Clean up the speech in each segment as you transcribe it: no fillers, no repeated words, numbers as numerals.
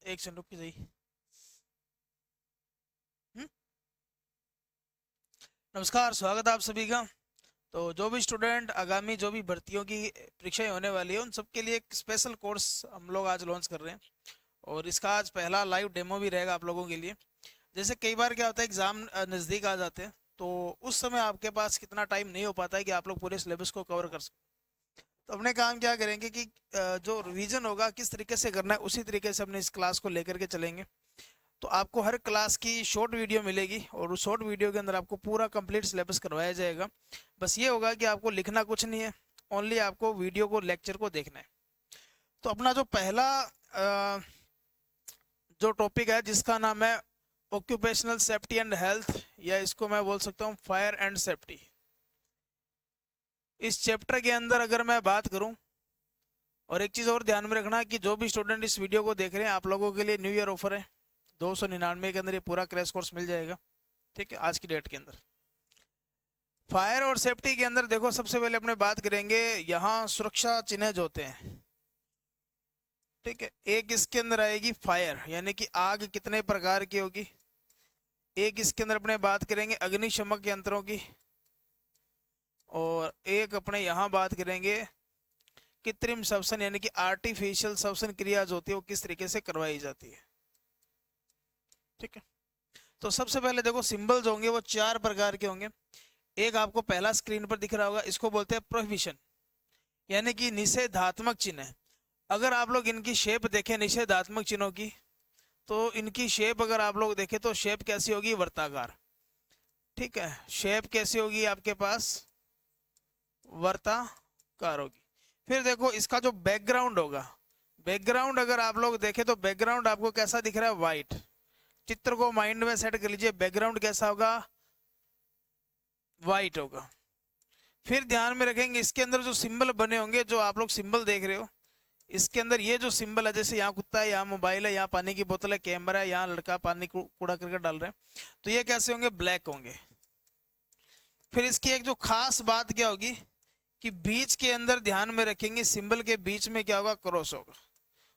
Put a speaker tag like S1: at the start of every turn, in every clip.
S1: एक सेकंड रुक के सही। हम्म? नमस्कार, स्वागत है आप सभी का। तो जो भी स्टूडेंट आगामी जो भी भर्तियों की परीक्षाएं होने वाली है उन सबके लिए एक स्पेशल कोर्स हम लोग आज लॉन्च कर रहे हैं। और इसका आज पहला लाइव डेमो भी रहेगा आप लोगों के लिए। जैसे कई बार क्या होता है, एग्जाम नज़दीक आ जाते हैं तो उस समय आपके पास कितना टाइम नहीं हो पाता है कि आप लोग पूरे सिलेबस को कवर कर सकें। तो अपने काम क्या करेंगे कि जो रिवीजन होगा किस तरीके से करना है उसी तरीके से अपने इस क्लास को लेकर के चलेंगे। तो आपको हर क्लास की शॉर्ट वीडियो मिलेगी और उस शॉर्ट वीडियो के अंदर आपको पूरा कंप्लीट सिलेबस करवाया जाएगा। बस ये होगा कि आपको लिखना कुछ नहीं है, ओनली आपको वीडियो को लेक्चर को देखना है। तो अपना जो पहला जो टॉपिक है जिसका नाम है ऑक्यूपेशनल सेफ्टी एंड हेल्थ, या इसको मैं बोल सकता हूँ फायर एंड सेफ्टी। इस चैप्टर के अंदर अगर मैं बात करूं, और एक चीज़ और ध्यान में रखना कि जो भी स्टूडेंट इस वीडियो को देख रहे हैं आप लोगों के लिए न्यू ईयर ऑफर है। 299 के अंदर ये पूरा क्रैश कोर्स मिल जाएगा, ठीक है, आज की डेट के अंदर। फायर और सेफ्टी के अंदर देखो, सबसे पहले अपने बात करेंगे यहाँ सुरक्षा चिन्ह जो होते हैं, ठीक है। एक इसके अंदर आएगी फायर, यानी कि आग कितने प्रकार की होगी। एक इसके अंदर अपने बात करेंगे अग्निशमक यंत्रों की, और एक अपने यहाँ बात करेंगे कृत्रिम श्वसन, यानी कि आर्टिफिशियल श्वसन क्रिया जो होती है वो किस तरीके से करवाई जाती है, ठीक है। तो सबसे पहले देखो, सिंबल्स होंगे वो चार प्रकार के होंगे। एक आपको पहला स्क्रीन पर दिख रहा होगा, इसको बोलते हैं प्रोहिबिशन, यानी कि निषेधात्मक चिन्ह। अगर आप लोग इनकी शेप देखें निषेधात्मक चिन्हों की, तो इनकी शेप अगर आप लोग देखें तो शेप कैसी होगी, वर्ताकार, ठीक है। शेप कैसी होगी आपके पास, वर्ताकार होगी। फिर देखो इसका जो बैकग्राउंड होगा, बैकग्राउंड अगर आप लोग देखें तो बैकग्राउंड आपको कैसा दिख रहा है, व्हाइट। चित्र को माइंड में सेट कर लीजिए, बैकग्राउंड कैसा होगा, व्हाइट होगा। फिर ध्यान में रखेंगे इसके अंदर जो सिंबल बने होंगे, जो आप लोग सिंबल देख रहे हो इसके अंदर, ये जो सिंबल है, जैसे यहाँ कुत्ता है, यहाँ मोबाइल है, यहाँ पानी की बोतल है, कैमरा है, यहाँ लड़का पानी कूड़ा करके डाल रहे हैं, तो ये कैसे होंगे, ब्लैक होंगे। फिर इसकी एक जो खास बात क्या होगी कि बीच के अंदर ध्यान में रखेंगे, सिंबल के बीच में क्या होगा, क्रॉस होगा।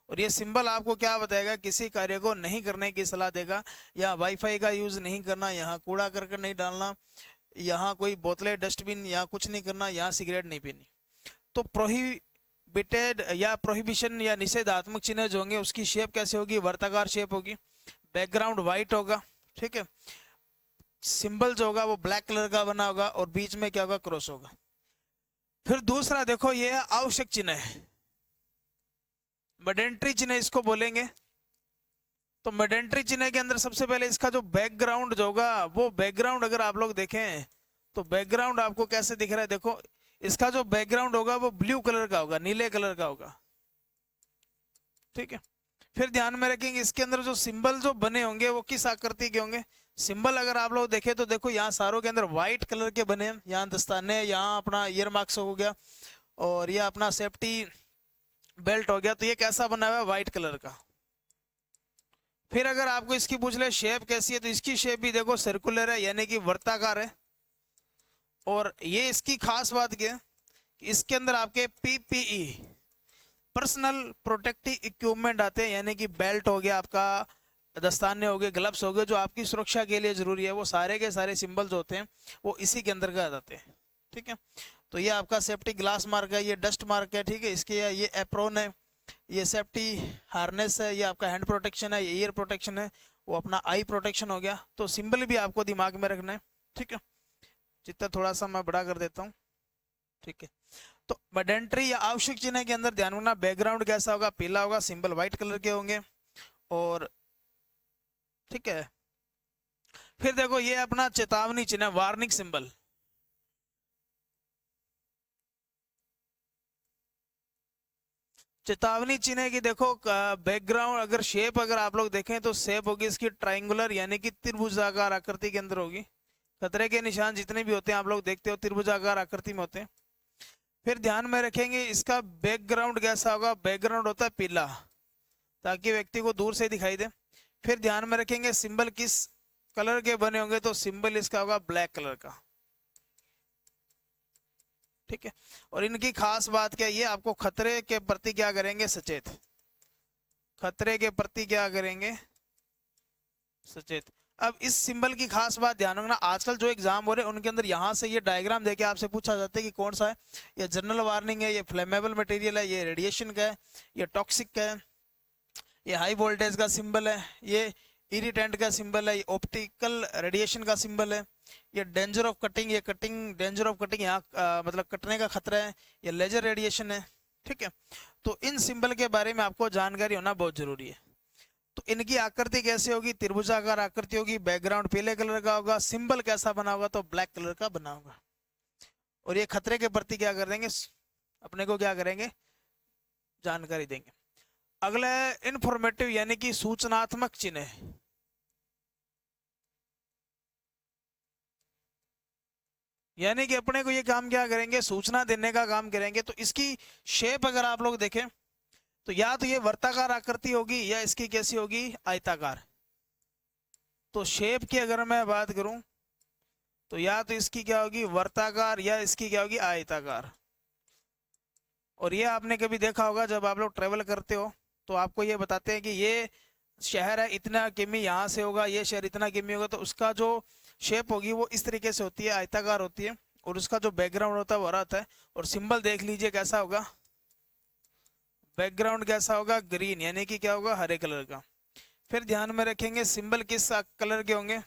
S1: और ये सिंबल आपको क्या बताएगा, किसी कार्य को नहीं करने की सलाह देगा। या वाईफाई का यूज नहीं करना, यहाँ कूड़ा करके नहीं डालना, यहाँ कोई बोतलें डस्टबिन, यहाँ कुछ नहीं करना, यहाँ सिगरेट नहीं पीनी। तो प्रोहिबिटेड या प्रोहिबिशन या निषेधात्मक चिन्ह जो होंगे उसकी शेप कैसे होगी, वर्ताकार शेप होगी, बैकग्राउंड व्हाइट होगा, ठीक है। सिंबल जो होगा वो ब्लैक कलर का बना होगा और बीच में क्या होगा, क्रॉस होगा। फिर दूसरा देखो, ये आवश्यक चिन्ह है, मेडेंट्री चिन्ह इसको बोलेंगे। तो मेडेंट्री चिन्ह के अंदर सबसे पहले इसका जो बैकग्राउंड जो होगा, वो बैकग्राउंड अगर आप लोग देखें तो बैकग्राउंड आपको कैसे दिख रहा है, देखो इसका जो बैकग्राउंड होगा वो ब्लू कलर का होगा, नीले कलर का होगा, ठीक है। फिर ध्यान में रखेंगे इसके अंदर जो सिंबल जो बने होंगे वो किस आकृति के होंगे। सिंबल अगर आप लोग देखें तो देखो यहाँ सारों के अंदर व्हाइट कलर के बने हैं, यहाँ दस्ताने, यहाँ अपना ईयर मार्क्स हो गया, और ये अपना सेफ्टी बेल्ट हो गया, तो ये कैसा बना हुआ है, व्हाइट कलर का। फिर अगर आपको इसकी पूछ ले शेप कैसी है, तो इसकी शेप भी देखो सर्कुलर है, यानी कि वर्ताकार है। और ये इसकी खास बात क्या है कि इसके अंदर आपके पीपीई, पर्सनल प्रोटेक्टिव इक्विपमेंट आते हैं, यानी कि बेल्ट हो गया आपका, दस्ताने हो गए, ग्लव्स हो गए, जो आपकी सुरक्षा के लिए जरूरी है, वो सारे के सारे सिंबल्स होते हैं वो इसी के अंदर आ जाते हैं, ठीक है। तो ये आपका सेफ्टी ग्लास मार्क है, ये डस्ट मार्क है, ठीक है। इसके ये एप्रोन है, ये सेफ्टी हार्नेस है, ये आपका हैंड प्रोटेक्शन है, ये ईयर प्रोटेक्शन है, वो अपना आई प्रोटेक्शन हो गया। तो सिंबल भी आपको दिमाग में रखना है, ठीक है। चित्र थोड़ा सा मैं बड़ा कर देता हूँ, ठीक है। तो मेडेंट्री या आवश्यक चिन्ह के अंदर ध्यान रखना, बैकग्राउंड कैसा होगा, पीला होगा, सिंबल व्हाइट कलर के होंगे, और ठीक है। फिर देखो ये अपना चेतावनी चिन्ह, वार्निंग सिंबल। चेतावनी चिन्ह की देखो बैकग्राउंड अगर शेप अगर आप लोग देखें तो शेप होगी इसकी ट्राइंगुलर, यानी कि त्रिभुजाकार आकृति के अंदर होगी। खतरे के निशान जितने भी होते हैं आप लोग देखते हो त्रिभुजाकार आकृति में होते हैं। फिर ध्यान में रखेंगे इसका बैकग्राउंड कैसा होगा, बैकग्राउंड होता है पीला, ताकि व्यक्ति को दूर से दिखाई दे। फिर ध्यान में रखेंगे सिंबल किस कलर के बने होंगे, तो सिंबल इसका होगा ब्लैक कलर का, ठीक है। और इनकी खास बात क्या, ये आपको खतरे के प्रति क्या करेंगे, सचेत खतरे के प्रति क्या करेंगे, सचेत। अब इस सिंबल की खास बात ध्यान रखना, आजकल जो एग्जाम हो रहे हैं उनके अंदर यहाँ से ये डायग्राम देके आपसे पूछा जाता है कि कौन सा है, ये जनरल वार्निंग है, ये फ्लेमेबल मटेरियल है, ये रेडिएशन का है, ये टॉक्सिक का है, ये हाई वोल्टेज का सिंबल है, ये इरिटेंट का सिंबल है, ये ऑप्टिकल रेडिएशन का सिंबल है, ये डेंजर ऑफ कटिंग, ये कटिंग डेंजर ऑफ कटिंग, यहाँ मतलब कटने का खतरा है, ये लेजर रेडिएशन है। ठीक है, तो इन सिंबल के बारे में आपको जानकारी होना बहुत जरूरी है। तो इनकी आकृति कैसे होगी, त्रिभुजाकार आकृति होगी, बैकग्राउंड पीले कलर का होगा, सिंबल कैसा बना होगा, तो ब्लैक कलर का बना होगा। और ये खतरे के प्रति क्या कर देंगे, अपने को क्या करेंगे, जानकारी देंगे। अगला है इंफॉर्मेटिव यानी कि सूचनात्मक चिन्ह। यानी कि अपने को ये काम क्या करेंगे, सूचना देने का काम करेंगे। तो इसकी शेप अगर आप लोग देखें तो या तो ये वर्ताकार आकृति होगी या इसकी कैसी होगी, आयताकार। तो शेप की अगर मैं बात करूं तो या तो इसकी क्या होगी, वर्ताकार, या इसकी क्या होगी, आयताकार। और ये आपने कभी देखा होगा जब आप लोग ट्रेवल करते हो तो आपको ये बताते हैं कि ये शहर है इतना किमी यहाँ से होगा, ये शहर इतना किमी होगा, तो उसका जो शेप होगी वो इस तरीके से होती है, आयताकार होती है। और उसका जो बैकग्राउंड होता है वो हरा होता है। और सिंबल देख लीजिए कैसा होगा, बैकग्राउंड कैसा होगा, ग्रीन, यानी कि क्या होगा, हरे कलर का। फिर ध्यान में रखेंगे सिंबल किस कलर के होंगे,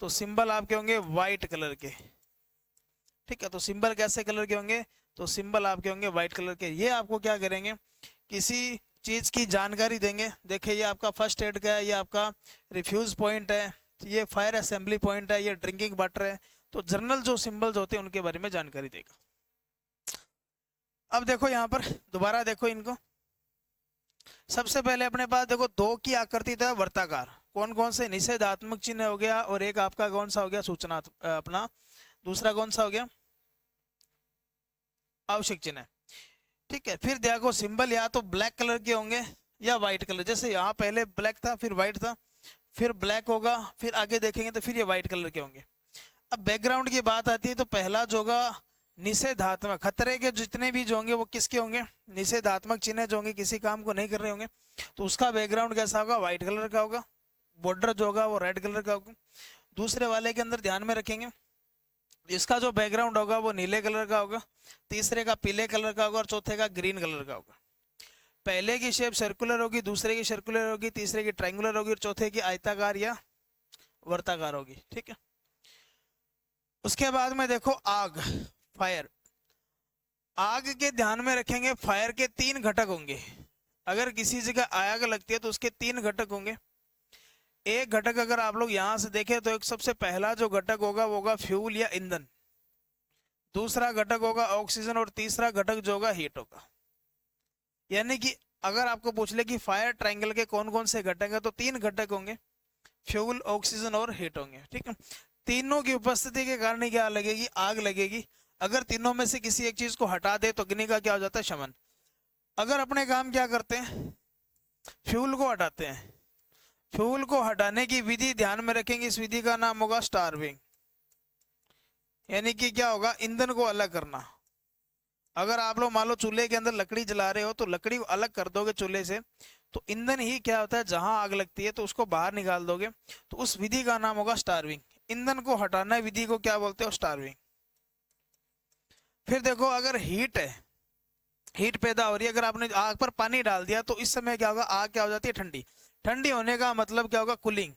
S1: तो सिंबल आपके होंगे व्हाइट कलर के। ठीक है, तो सिंबल कैसे कलर के होंगे, तो सिंबल आपके होंगे व्हाइट कलर के। ये आपको क्या करेंगे, किसी चीज की जानकारी देंगे। देखिए ये आपका फर्स्ट एड का है, ये आपका रिफ्यूज पॉइंट है, ये फायर असेंबली पॉइंट है, ये ड्रिंकिंग वाटर है। तो जनरल जो सिंबल्स होते हैं उनके बारे में जानकारी देगा। अब देखो यहाँ पर दोबारा देखो इनको, सबसे पहले अपने पास देखो दो की आकृति था वर्ताकार, कौन कौन से, निषेधात्मक चिन्ह हो गया, और एक आपका कौन सा हो गया, सूचना अपना दूसरा कौन सा हो गया, आवश्यक चिन्ह। ठीक है, फिर देखो सिंबल या तो ब्लैक कलर के होंगे या व्हाइट कलर, जैसे यहाँ पहले ब्लैक था फिर व्हाइट था, फिर ब्लैक होगा, फिर आगे देखेंगे तो फिर ये व्हाइट कलर के होंगे। अब बैकग्राउंड की बात आती है तो पहला जो होगा निषेधात्मक, खतरे के जितने भी जो होंगे वो किसके होंगे, निषेधात्मक चिन्ह जो होंगे, किसी काम को नहीं कर रहे होंगे, तो उसका बैकग्राउंड कैसा होगा, व्हाइट कलर का होगा, बॉर्डर जो होगा वो रेड कलर का होगा। दूसरे वाले के अंदर ध्यान में रखेंगे इसका जो बैकग्राउंड होगा वो नीले कलर का होगा, तीसरे का पीले कलर का होगा, और चौथे का ग्रीन कलर का होगा। पहले की शेप सर्कुलर होगी, दूसरे की सर्कुलर होगी, तीसरे की ट्रायंगुलर होगी, और चौथे की आयताकार या वर्ताकार होगी। ठीक है, उसके बाद में देखो आग, फायर। आग के ध्यान में रखेंगे फायर के तीन घटक होंगे। अगर किसी जगह आग लगती है तो उसके तीन घटक होंगे। एक घटक अगर आप लोग यहां से देखें तो एक सबसे पहला जो घटक होगा वो होगा फ्यूल या ईंधन, दूसरा घटक होगा ऑक्सीजन, और तीसरा घटक जो होगा हीट होगा। यानी कि अगर आपको पूछ ले कि फायर ट्रायंगल के कौन कौन से घटक हैं तो तीन घटक होंगे, फ्यूल, ऑक्सीजन और हीट होंगे। ठीक है, तीनों की उपस्थिति के कारण ही क्या लगेगी, आग लगेगी। अगर तीनों में से किसी एक चीज को हटा दे तो अग्नि का क्या हो जाता है, शमन। अगर अपने काम क्या करते हैं, फ्यूल को हटाते हैं, फ्यूल को हटाने की विधि ध्यान में रखेंगे, इस विधि का नाम होगा स्टार्विंग। यानी कि क्या होगा, ईंधन को अलग करना। अगर आप लोग मान लो चूल्हे के अंदर लकड़ी जला रहे हो तो लकड़ी को अलग कर दोगे चूल्हे से, तो ईंधन ही क्या होता है, जहां आग लगती है तो उसको बाहर निकाल दोगे, तो उस विधि का नाम होगा स्टार्विंग। ईंधन को हटाना विधि को क्या बोलते हो, स्टार्विंग। फिर देखो अगर हीट है, हीट पैदा हो रही है, अगर आपने आग पर पानी डाल दिया तो इस समय क्या होगा, आग क्या हो जाती है, ठंडी। ठंडी होने का मतलब क्या होगा, कूलिंग।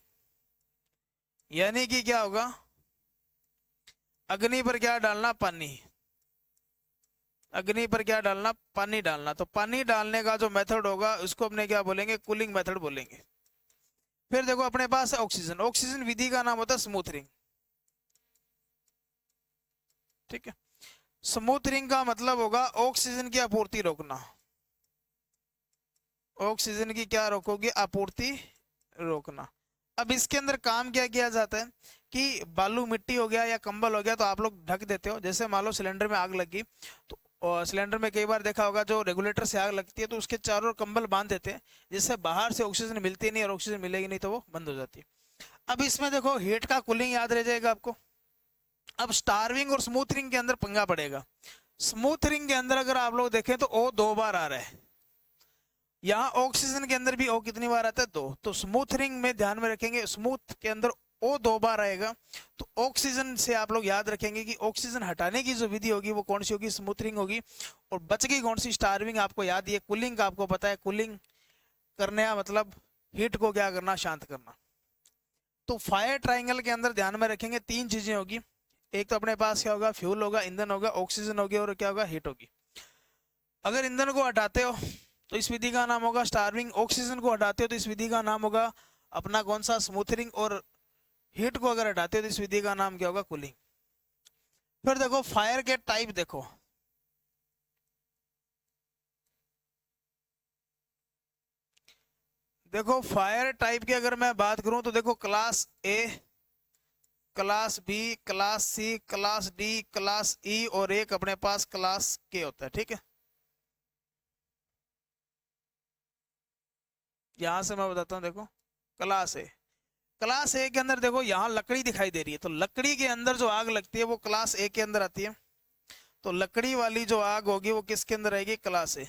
S1: यानी कि क्या होगा, अग्नि पर क्या डालना, पानी। अग्नि पर क्या डालना, पानी डालना। तो पानी डालने का जो मेथड होगा उसको अपने क्या बोलेंगे, कूलिंग मेथड बोलेंगे। फिर देखो अपने पास है ऑक्सीजन। ऑक्सीजन विधि का नाम होता है स्मूथरिंग। ठीक है, स्मूथरिंग का मतलब होगा ऑक्सीजन की आपूर्ति रोकना। ऑक्सीजन की क्या रोकोगे, आपूर्ति रोकना। अब इसके अंदर काम क्या किया जाता है कि बालू मिट्टी हो गया या कंबल हो गया तो आप लोग ढक देते हो। जैसे मान लो सिलेंडर में आग लगी तो सिलेंडर में कई बार देखा होगा जो रेगुलेटर से आग लगती है तो उसके चारों ओर कंबल बांध देते हैं, जिससे बाहर से ऑक्सीजन मिलती नहीं, और ऑक्सीजन मिलेगी नहीं तो वो बंद हो जाती है। अब इसमें देखो हीट का कूलिंग याद रह जाएगा आपको। अब स्टार्विंग और स्मूथरिंग के अंदर पंगा पड़ेगा। स्मूथरिंग के अंदर अगर आप लोग देखें तो ओ 2 बार आ रहा है, यहाँ ऑक्सीजन के अंदर भी O कितनी बार आता है? 2। तो स्मूथरिंग में ध्यान में रखेंगे, स्मूथ के अंदर O 2 बार आएगा। तो ऑक्सीजन से आप लोग याद रखेंगे कि ऑक्सीजन हटाने की जो विधि होगी वो कौन सी होगी? स्मूथरिंग होगी। और बच गई कौन सी? स्टार्विंग। आपको याद है, कूलिंग का आपको पता है, कूलिंग करने का मतलब हीट को क्या करना? शांत करना। तो फायर ट्राइंगल के अंदर ध्यान में रखेंगे 3 चीजें होगी। एक तो अपने पास क्या होगा? फ्यूल होगा, ईंधन होगा, ऑक्सीजन होगी, और क्या होगा? हीट होगी। अगर ईंधन को हटाते हो तो इस विधि का नाम होगा स्टार्विंग। ऑक्सीजन को हटाते हो तो इस विधि का नाम होगा अपना कौन सा? स्मूथरिंग। और हीट को अगर हटाते हो तो इस विधि का नाम क्या होगा? कूलिंग। फिर देखो फायर के टाइप देखो। देखो फायर टाइप की अगर मैं बात करूं तो देखो class A, class B, class C, class D, class E, और एक अपने पास क्लास के होता है। ठीक है, यहां से मैं बताता हूं। देखो क्लास ए, क्लास ए के अंदर देखो यहाँ लकड़ी दिखाई दे रही है, तो लकड़ी के अंदर जो आग लगती है वो क्लास ए के अंदर आती है। तो लकड़ी वाली जो आग होगी वो किसके अंदर आएगी? क्लास ए।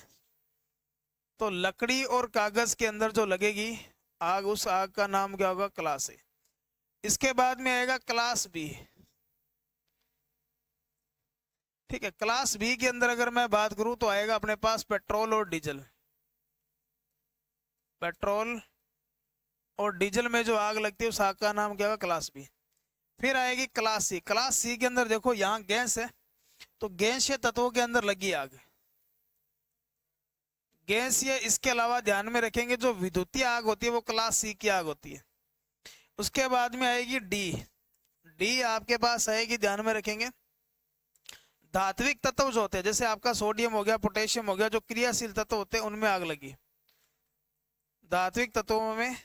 S1: तो लकड़ी और कागज के अंदर जो लगेगी आग, उस आग का नाम क्या होगा? क्लास ए। इसके बाद में आएगा क्लास बी। ठीक है, क्लास बी के अंदर अगर मैं बात करूं तो आएगा अपने पास पेट्रोल और डीजल। पेट्रोल और डीजल में जो आग लगती है उस आग का नाम क्या होगा? Class B. फिर आएगी क्लास सी। क्लास सी के अंदर देखो यहाँ गैस है, तो गैसीय तत्वों के अंदर लगी आग। गैसीय, इसके अलावा ध्यान में रखेंगे जो विद्युतीय आग होती है वो क्लास सी की आग होती है। उसके बाद में आएगी डी। डी आपके पास आएगी, ध्यान में रखेंगे, धात्विक तत्व जो होते हैं, जैसे आपका सोडियम हो गया, पोटेशियम हो गया, जो क्रियाशील तत्व होते हैं उनमें आग लगी, धात्विक तत्वों में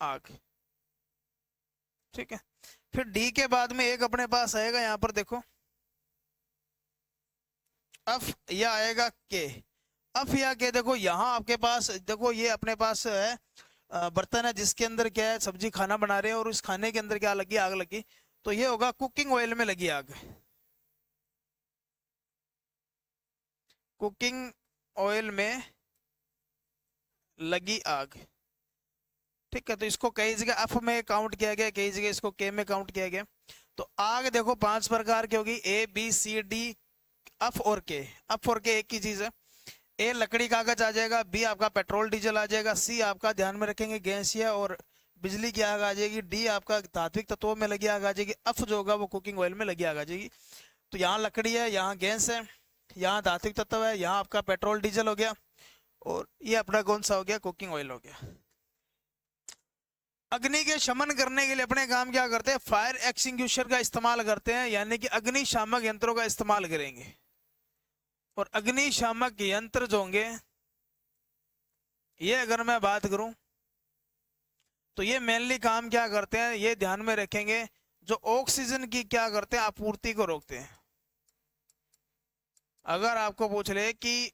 S1: आग। ठीक है, फिर डी के बाद में एक अपने पास आएगा, यहां पर देखो अफ, या आएगा के। अफ या के, देखो यहाँ आपके पास देखो ये अपने पास है बर्तन है जिसके अंदर क्या है? सब्जी खाना बना रहे हैं, और उस खाने के अंदर क्या लगी? आग लगी। तो ये होगा कुकिंग ऑयल में लगी आग। कुकिंग ऑयल में लगी आग। ठीक है, तो इसको कई जगह अफ में काउंट किया गया, कई जगह इसको के में काउंट किया गया। तो आग देखो 5 प्रकार की होगी, A B C D, F और के। अफ और के एक ही चीज है। ए लकड़ी कागज आ जाएगा, बी आपका पेट्रोल डीजल आ जाएगा, सी आपका ध्यान में रखेंगे गैसीय और बिजली की आग आ जाएगी, डी आपका धात्विक तत्वों में लगी आग आ जाएगी, अफ जो होगा वो कुकिंग ऑयल में लगी आग आ जाएगी। तो यहाँ लकड़ी है, यहाँ गैस है, यहाँ धात्विक तत्व है, यहाँ आपका पेट्रोल डीजल हो गया, और ये अपना कौन सा हो गया? कुकिंग ऑयल हो गया। अग्नि के शमन करने के लिए अपने काम क्या करते हैं? फायर एक्सटिंग्विशर का इस्तेमाल करते हैं, यानी कि अग्निशामक यंत्रों का इस्तेमाल करेंगे। और अग्निशामक यंत्र जो होंगे, ये अगर मैं बात करूं तो ये मेनली काम क्या करते हैं? ये ध्यान में रखेंगे, जो ऑक्सीजन की क्या करते हैं? आपूर्ति को रोकते हैं। अगर आपको पूछ ले कि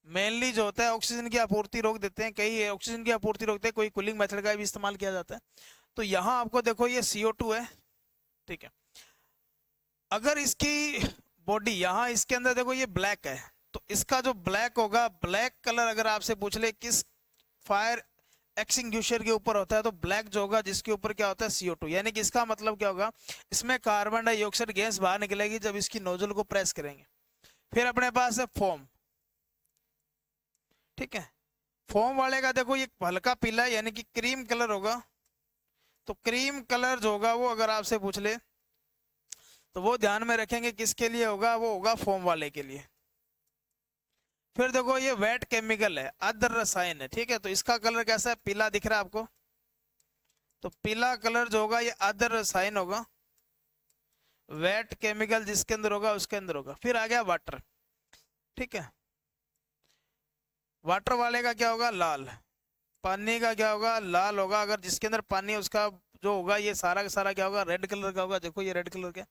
S1: मेनली जो होता है ऑक्सीजन की आपूर्ति रोक देते हैं, कई ऑक्सीजन की आपूर्ति रोकते हैं, कोई कूलिंग मेथड का भी इस्तेमाल किया जाता है। तो यहां आपको देखो ये CO2 है। ठीक है, अगर इसकी बॉडी यहां इसके अंदर देखो ये ब्लैक है, तो इसका जो ब्लैक होगा, ब्लैक कलर अगर आपसे पूछ ले किस फायर एक्सटिंग्विशर के ऊपर होता है, तो ब्लैक जो होगा जिसके ऊपर क्या होता है? CO2। यानी कि इसका मतलब क्या होगा? इसमें कार्बन डाइऑक्साइड गैस बाहर निकलेगी जब इसकी नोजल को प्रेस करेंगे। फिर अपने पास है फोम। ठीक है, फोम वाले का देखो ये हल्का पीला यानी कि क्रीम कलर होगा। तो क्रीम कलर जो होगा वो अगर आपसे पूछ ले तो वो ध्यान में रखेंगे किसके लिए होगा? वो होगा फोम वाले के लिए। फिर देखो ये वेट केमिकल है, अर्ध रसायन है। ठीक है, तो इसका कलर कैसा है? पीला दिख रहा है आपको? तो पीला कलर जो होगा ये अर्ध रसायन होगा। वेट केमिकल जिसके अंदर होगा उसके अंदर होगा। फिर आ गया वाटर। ठीक है, वाटर वाले का क्या होगा? लाल। पानी का क्या होगा? लाल होगा। अगर जिसके अंदर पानी है उसका जो होगा ये सारा का सारा क्या होगा? रेड कलर का होगा। देखो ये रेड कलर का।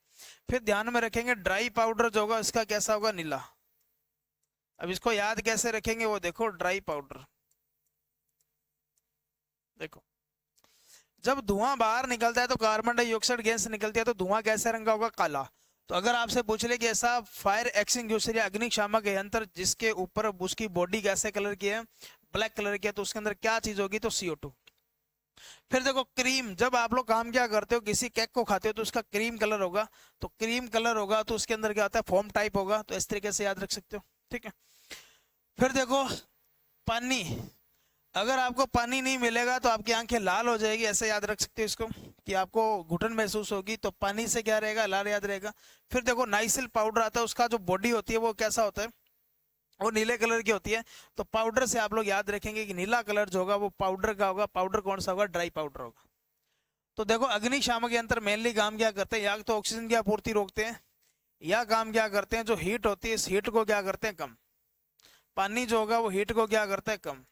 S1: फिर ध्यान में रखेंगे ड्राई पाउडर जो होगा इसका कैसा होगा? नीला। अब इसको याद कैसे रखेंगे? वो देखो ड्राई पाउडर, देखो जब धुआं बाहर निकलता है तो कार्बन डाइऑक्साइड गैस निकलती है, तो धुआं कैसे रंग का होगा? काला। तो अगर आपसे पूछ ले कि ऐसा फायर एक्सटिंग्विशर या अग्निशामक यंत्र जिसके ऊपर उसकी बॉडी कैसे कलर की है, ब्लैक कलर की है, तो उसके अंदर क्या चीज होगी, तो CO2। फिर देखो क्रीम, जब आप लोग काम क्या करते हो, किसी केक को खाते हो तो उसका क्रीम कलर होगा, तो क्रीम कलर होगा तो उसके अंदर क्या होता है, फोम टाइप होगा, तो इस तरीके से याद रख सकते हो। ठीक है। फिर देखो पानी, अगर आपको पानी नहीं मिलेगा तो आपकी आंखें लाल हो जाएगी, ऐसे याद रख सकते हो इसको, कि आपको घुटन महसूस होगी, तो पानी से क्या रहेगा, लाल याद रहेगा। फिर देखो नाइसिल पाउडर आता है, उसका जो बॉडी होती है वो कैसा होता है, वो नीले कलर की होती है, तो पाउडर से आप लोग याद रखेंगे कि नीला कलर जो होगा वो पाउडर का होगा। पाउडर कौन सा होगा, ड्राई पाउडर होगा। तो देखो अग्निशामक यंत्र मेनली काम क्या करते हैं, या तो ऑक्सीजन की आपूर्ति रोकते हैं, या काम क्या करते हैं, जो हीट होती है इस हीट को क्या करते हैं, कम। पानी जो होगा वो हीट को क्या करता है, कम।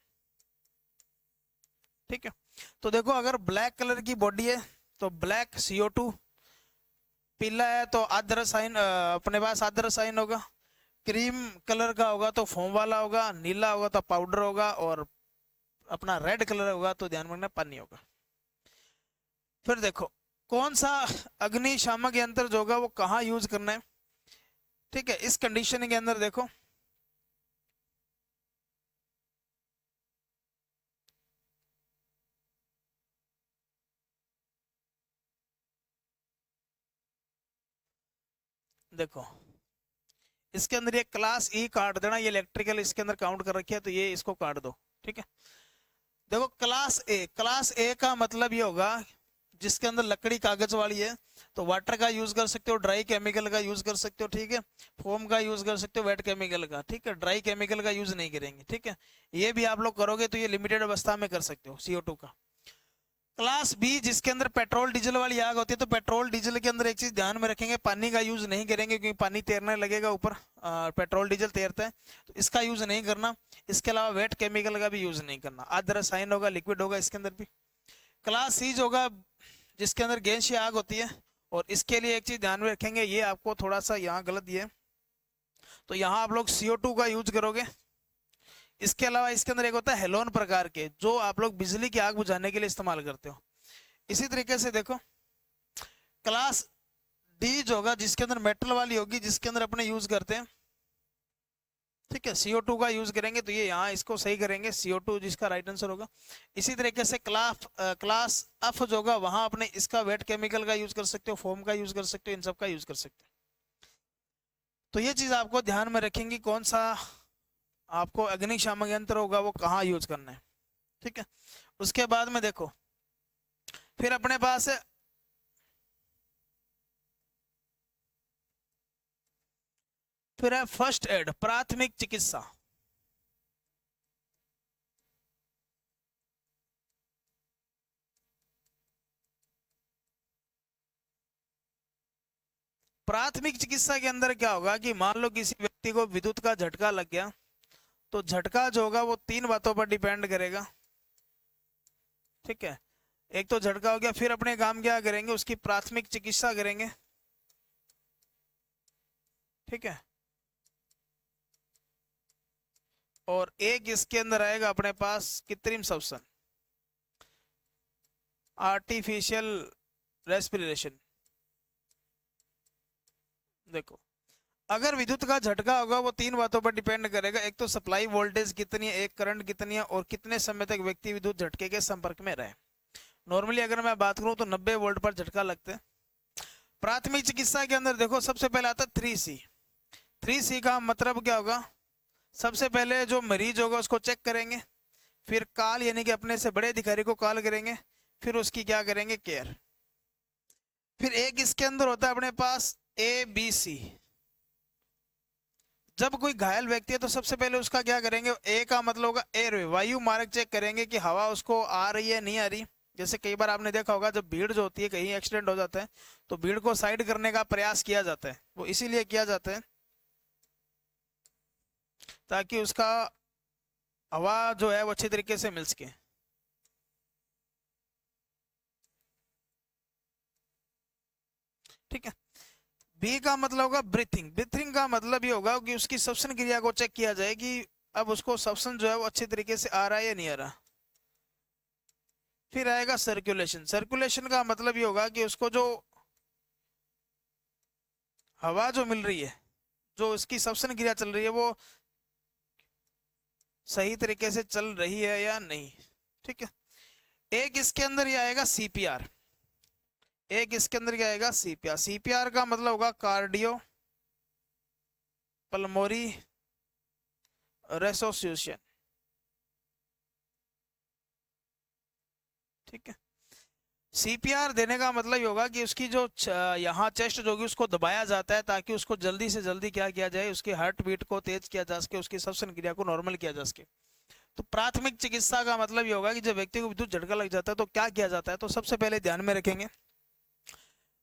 S1: ठीक है। तो देखो अगर ब्लैक कलर की बॉडी है तो ब्लैक CO2, पीला है तो आद्र रसायन, अपने पास आद्र रसायन होगा, क्रीम कलर का होगा तो फोम वाला होगा, नीला होगा तो पाउडर होगा, और अपना रेड कलर होगा तो ध्यान रखना पानी होगा। फिर देखो कौन सा अग्निशामक यंत्र जो होगा वो कहाँ यूज करना है। ठीक है, इस कंडीशन के अंदर देखो, देखो इसके अंदर ये क्लास E काट देना, ये इलेक्ट्रिकल इसके अंदर काउंट कर रखी है तो ये इसको काट दो। ठीक है। देखो क्लास ए का मतलब ये होगा जिसके अंदर लकड़ी कागज वाली है, तो वाटर का यूज कर सकते हो, ड्राई केमिकल का यूज कर सकते हो। ठीक है। फोम का यूज कर सकते हो, वेट केमिकल का। ठीक है, ड्राई केमिकल का यूज नहीं करेंगे। ठीक है, ये भी आप लोग करोगे तो ये लिमिटेड अवस्था में कर सकते हो CO2 का। क्लास बी जिसके अंदर पेट्रोल डीजल वाली आग होती है, तो पेट्रोल डीजल के अंदर एक चीज ध्यान में रखेंगे, पानी का यूज नहीं करेंगे क्योंकि पानी तैरने लगेगा ऊपर, पेट्रोल डीजल तैरता है, तो इसका यूज नहीं करना। इसके अलावा वेट केमिकल का भी यूज नहीं करना, आद्र रसायन होगा, लिक्विड होगा इसके अंदर भी। क्लास सी होगा जिसके अंदर गैसीय आग होती है, और इसके लिए एक चीज ध्यान में रखेंगे, ये आपको थोड़ा सा यहाँ गलत दिया है, तो यहाँ आप लोग CO2 का यूज करोगे। इसके अलावा इसके अंदर एक होता है हेलोन प्रकार के, जो आप लोग बिजली की आग बुझाने के लिए इस्तेमाल करते हो। इसी तरीके से देखो क्लास डी जो होगा जिसके अंदर मेटल वाली होगी, जिसके अंदर अपने यूज करते हैं। ठीक है, CO2 का यूज करेंगे, तो ये यहाँ इसको सही करेंगे, CO2 जिसका राइट आंसर होगा। इसी तरीके से क्लास एफ जो होगा वहां अपने इसका वेट केमिकल का यूज कर सकते हो, फोम का यूज कर सकते हो, इन सब का यूज कर सकते हो। तो ये चीज आपको ध्यान में रखेंगे, कौन सा आपको अग्निशामक यंत्र होगा वो कहाँ यूज करना है। ठीक है। उसके बाद में देखो फिर अपने पास है फिर है फर्स्ट एड, प्राथमिक चिकित्सा। प्राथमिक चिकित्सा के अंदर क्या होगा कि मान लो किसी व्यक्ति को विद्युत का झटका लग गया, तो झटका जो होगा वो 3 बातों पर डिपेंड करेगा। ठीक है, एक तो झटका हो गया, फिर अपने काम क्या करेंगे, उसकी प्राथमिक चिकित्सा करेंगे। ठीक है, और एक इसके अंदर आएगा अपने पास कृत्रिम श्वसन, आर्टिफिशियल रेस्पिरेशन। देखो अगर विद्युत का झटका होगा वो 3 बातों पर डिपेंड करेगा, एक तो सप्लाई वोल्टेज कितनी है, एक करंट कितनी है, और कितने समय तक व्यक्ति विद्युत झटके के संपर्क में रहे। नॉर्मली अगर मैं बात करूं तो 90 वोल्ट पर झटका लगता है। प्राथमिक चिकित्सा के अंदर देखो सबसे पहले आता है 3C। 3C का मतलब क्या होगा, सबसे पहले जो मरीज होगा उसको चेक करेंगे, फिर कॉल यानी कि अपने से बड़े अधिकारी को कॉल करेंगे, फिर उसकी क्या करेंगे, केयर। फिर एक इसके अंदर होता है अपने पास ABC। जब कोई घायल व्यक्ति है तो सबसे पहले उसका क्या करेंगे, ए का मतलब होगा एयरवे, वायु मार्ग चेक करेंगे कि हवा उसको आ रही है नहीं आ रही। जैसे कई बार आपने देखा होगा जब भीड़ जो होती है, कहीं एक्सीडेंट हो जाता है तो भीड़ को साइड करने का प्रयास किया जाता है, वो इसीलिए किया जाता है ताकि उसका हवा जो है वो अच्छी तरीके से मिल सके। ठीक है, बी का मतलब होगा ब्रीथिंग। ब्रीथिंग का मतलब ये होगा कि उसकी श्वसन क्रिया को चेक किया जाए कि अब उसको श्वसन जो है वो अच्छी तरीके से आ रहा है या नहीं आ रहा। फिर आएगा सर्कुलेशन। सर्कुलेशन का मतलब ये होगा कि उसको जो हवा जो मिल रही है, जो इसकी श्वसन क्रिया चल रही है, वो सही तरीके से चल रही है या नहीं। ठीक है। एक इसके अंदर ये आएगा सीपीआर, एक इसके अंदर क्या आएगा सीपीआर। सीपीआर का मतलब होगा कार्डियो पल्मोनरी रेसोसिएशन। ठीक है। सीपीआर देने का मतलब ये होगा कि उसकी जो यहाँ चेस्ट जो होगी उसको दबाया जाता है ताकि उसको जल्दी से जल्दी क्या किया जाए, उसकी हार्ट बीट को तेज किया जा सके, उसकी श्वसन क्रिया को नॉर्मल किया जा सके। तो प्राथमिक चिकित्सा का मतलब ये होगा कि जब व्यक्ति को विद्युत झटका लग जाता है तो क्या किया जाता है। तो सबसे पहले ध्यान में रखेंगे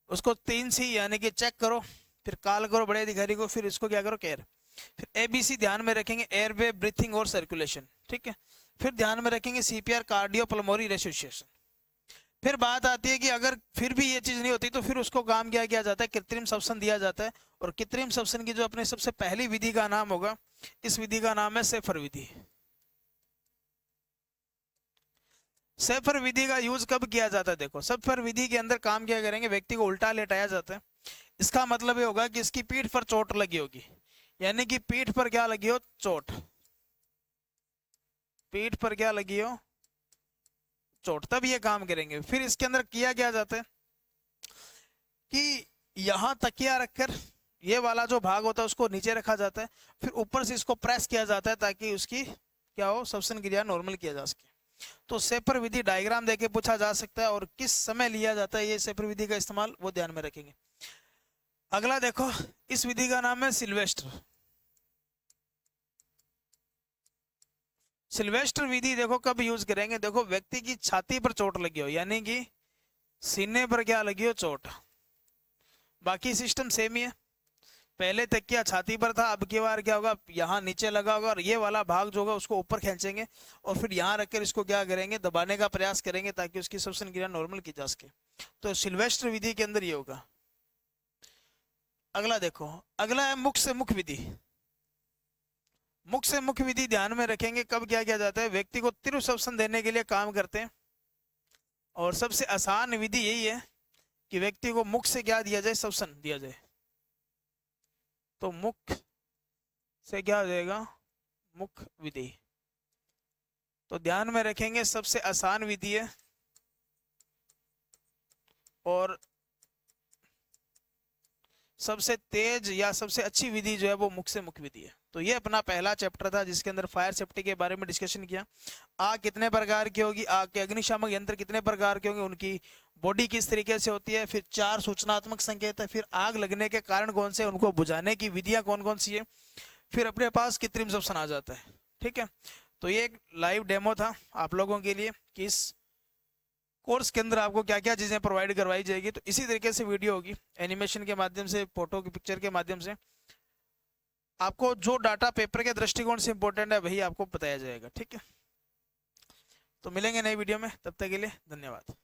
S1: उसको 3C यानी कि चेक करो, फिर कॉल करो बड़े अधिकारी को, फिर इसको क्या करो केयर, फिर ABC ध्यान में रखेंगे एयरवे, ब्रीथिंग और सर्कुलेशन। ठीक है। फिर ध्यान में रखेंगे सीपीआर, कार्डियो पल्मोनरी रेसोसिएशन। फिर बात आती है कि अगर फिर भी ये चीज नहीं होती तो फिर उसको काम क्या किया जाता है, कृत्रिम श्वसन दिया जाता है। और कृत्रिम श्वसन की जो अपने सबसे पहली विधि का नाम होगा, इस विधि का नाम है सेफर विधि। सेफर विधि का यूज कब किया जाता है, देखो सेफर विधि के अंदर काम क्या करेंगे, व्यक्ति को उल्टा लेटाया जाता है। इसका मतलब ये होगा कि इसकी पीठ पर चोट लगी होगी, यानी कि पीठ पर क्या लगी हो, चोट, पीठ पर क्या लगी हो, चोट, तब ये काम करेंगे। फिर इसके अंदर किया क्या जाता है कि यहां तकिया रखकर ये वाला जो भाग होता है उसको नीचे रखा जाता है, फिर ऊपर से इसको प्रेस किया जाता है ताकि उसकी क्या हो, श्वसन क्रिया नॉर्मल किया जा सके। तो सेफर विधि डायग्राम देके पूछा जा सकता है, और किस समय लिया जाता है ये सेफर विधि का इस्तेमाल, वो ध्यान में रखेंगे। अगला देखो, इस विधि का नाम है सिल्वेस्टर। सिल्वेस्टर विधि देखो कब यूज करेंगे, देखो व्यक्ति की छाती पर चोट लगी हो, यानी कि सीने पर क्या लगी हो, चोट। बाकी सिस्टम सेम ही है, पहले तकिया छाती पर था, अब की बार क्या होगा, यहाँ नीचे लगा होगा, और ये वाला भाग जो होगा उसको ऊपर खींचेंगे और फिर यहाँ रखकर इसको क्या करेंगे, दबाने का प्रयास करेंगे ताकि उसकी श्वसन क्रिया नॉर्मल की जा सके। तो सिल्वेस्टर विधि के अंदर ये होगा। अगला देखो, अगला है मुख से मुख विधि। मुख से मुख विधि ध्यान में रखेंगे कब क्या किया जाता है, व्यक्ति को तीव्र श्वसन देने के लिए काम करते हैं। और सबसे आसान विधि यही है कि व्यक्ति को मुख से क्या दिया जाए, श्वसन दिया जाए। तो मुख से क्या हो जाएगा, मुख विधि। तो ध्यान में रखेंगे सबसे आसान विधि है और सबसे तेज या सबसे अच्छी विधि जो है वो मुख से मुख विधि है। तो ये अपना पहला चैप्टर था जिसके अंदर फायर सेफ्टी के बारे में डिस्कशन किया। आग कितने प्रकार की होगी, आग के अग्निशामक यंत्र कितने प्रकार के होंगे, उनकी बॉडी किस तरीके से होती है, फिर 4 सूचनात्मक संकेत है, फिर आग लगने के कारण कौन से, उनको बुझाने की विधियां कौन कौन सी है, फिर अपने पास कृत्रिम श्वसन आ जाता है। ठीक है। तो ये एक लाइव डेमो था आप लोगों के लिए कि इस कोर्स के अंदर आपको क्या क्या चीजें प्रोवाइड करवाई जाएगी। तो इसी तरीके से वीडियो होगी, एनिमेशन के माध्यम से, फोटो की पिक्चर के माध्यम से आपको जो डाटा पेपर के दृष्टिकोण से इंपॉर्टेंट है वही आपको बताया जाएगा। ठीक है। तो मिलेंगे नई वीडियो में, तब तक के लिए धन्यवाद।